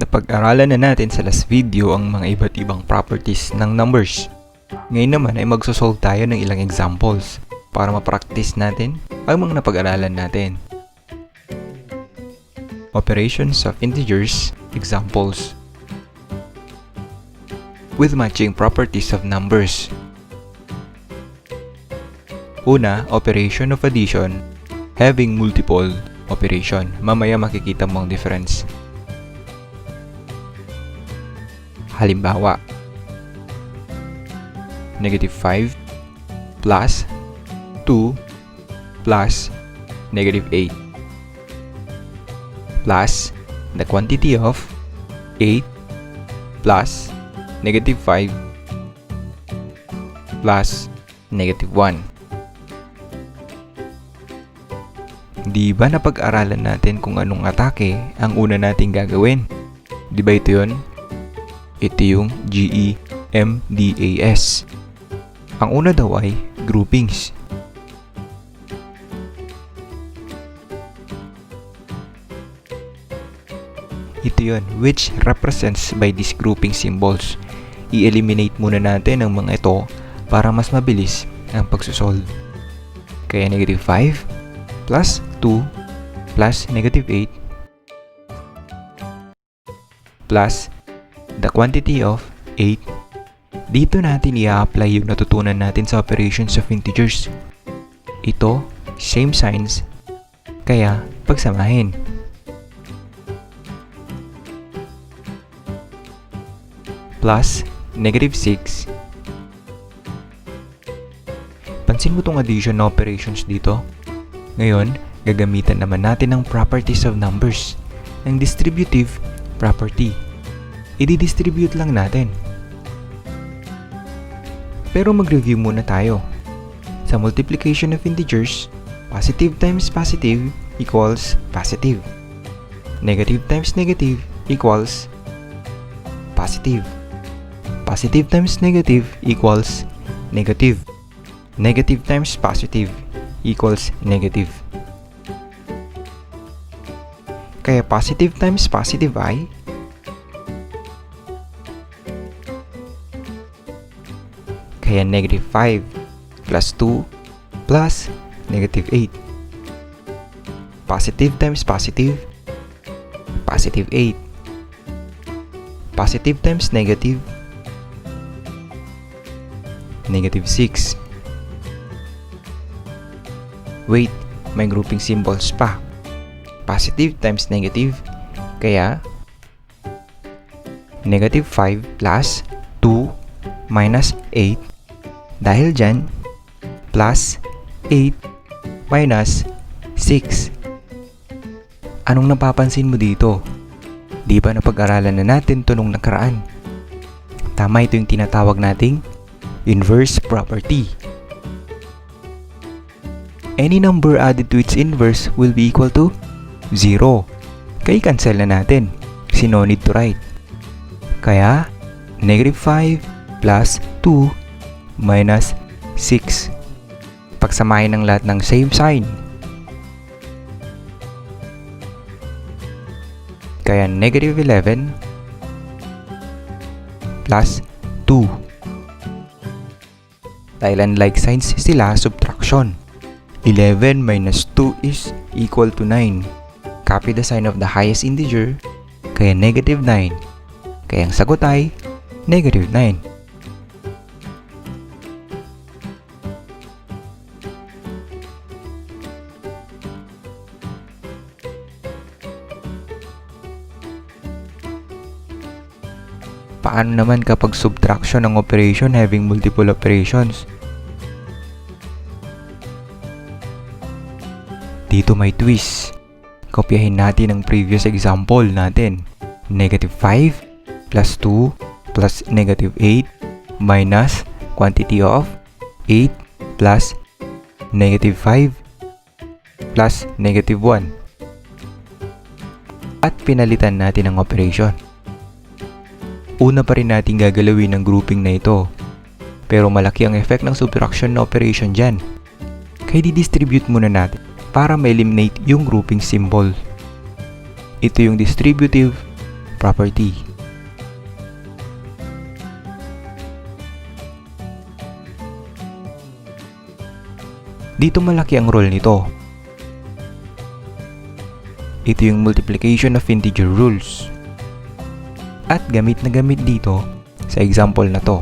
Napag-aralan na natin sa last video ang mga iba't ibang properties ng numbers. Ngayon naman ay magsosolve tayo ng ilang examples para ma-practice natin ang mga napag-aralan natin. Operations of integers, examples. With matching properties of numbers. Una, operation of addition having multiple operation. Mamaya makikita mo ang difference. Halimbawa, negative 5 plus 2 plus negative 8 plus the quantity of 8 plus negative 5 plus negative 1. Di ba napag-aralan natin kung anong atake ang una nating gagawin? Di ba ito yun? Ito yung GEMDAS. Ang una daw ay groupings. Ito yun, which represents by these grouping symbols. I-eliminate muna natin ang mga ito para mas mabilis ang pagsusolve. Kaya negative 5 plus 2 plus negative 8 plus the quantity of 8. Dito natin i-apply yung natutunan natin sa operations of integers. Ito, same signs, kaya pagsamahin. Plus negative 6. Pansin mo tong addition na operations dito? Ngayon, gagamitan naman natin ang properties of numbers, ang distributive property. I-distribute lang natin. Pero mag-review muna tayo. Sa multiplication of integers, positive times positive equals positive. Negative times negative equals positive. Positive times negative equals negative. Negative times positive equals negative. Kaya positive times positive ay kaya negative 5 plus 2 plus negative 8. Positive times positive, positive 8. Positive times negative, negative 6. Wait, may grouping symbols pa. Positive times negative, kaya negative 5 plus 2 minus 8. Dahil dyan, plus 8 minus 6. Anong napapansin mo dito? Di ba napag-aralan na natin ito nung nakaraan? Tama, ito yung tinatawag nating inverse property. Any number added to its inverse will be equal to 0. Kaya i-cancel na natin. Kasi no need to write. Kaya, negative 5 plus 2 minus 6. Pagsamahin ng lahat ng same sign. Kaya negative 11 plus 2. Dahil unlike signs sila, subtraction. 11 minus 2 is equal to 9. Copy the sign of the highest integer, kaya negative 9. Kaya ang sagot ay negative 9. Paano naman kapag subtraction ng operation having multiple operations? Dito may twist. Kopyahin natin ang previous example natin. Negative 5 plus 2 plus negative 8 minus quantity of 8 plus negative 5 plus negative 1. At pinalitan natin ang operation. Una pa rin natin gagalawin ang grouping na ito. Pero malaki ang effect ng subtraction na operation dyan. Kaya di-distribute muna natin para ma-eliminate yung grouping symbol. Ito yung distributive property. Dito malaki ang role nito. Ito yung multiplication of integer rules. At gamit na gamit dito sa example na to.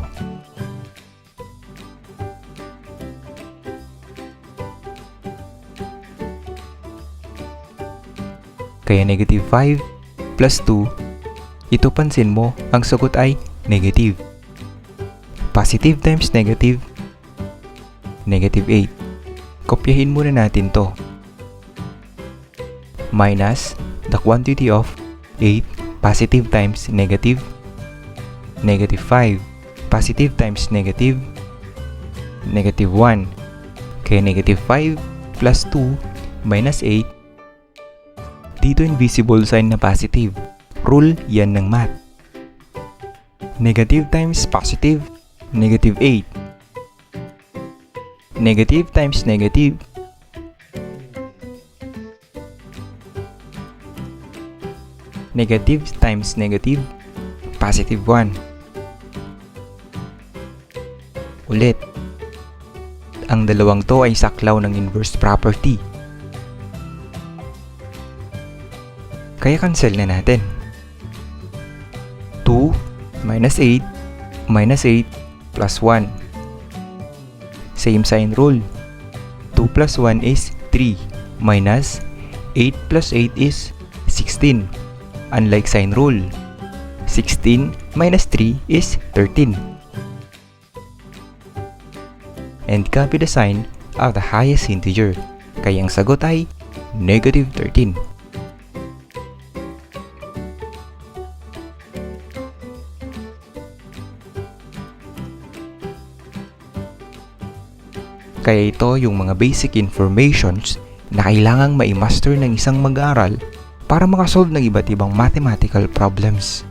Kaya negative 5 plus 2, ito pansin mo, ang sagot ay negative. Positive times negative, negative 8. Kopyahin muna natin to. Minus the quantity of 8 positive times negative, negative 5 positive times negative, negative 1. Kaya negative 5 plus 2 minus 8. Dito invisible sign na positive. Rule yan ng math. Negative times positive, negative 8. Negative times negative, negative times negative, positive 1. Ulit. Ang dalawang to ay saklaw ng inverse property. Kaya cancel na natin. 2 minus 8 plus 1. Same sign rule. 2 plus 1 is 3 minus 8 plus 8 is 16. Unlike sign rule, 16 minus 3 is 13. And copy the sign of the highest integer. Kaya ang sagot ay negative 13. Kaya ito yung mga basic informations na kailangang ma-master ng isang mag-aaral para makasolve ng iba't ibang mathematical problems.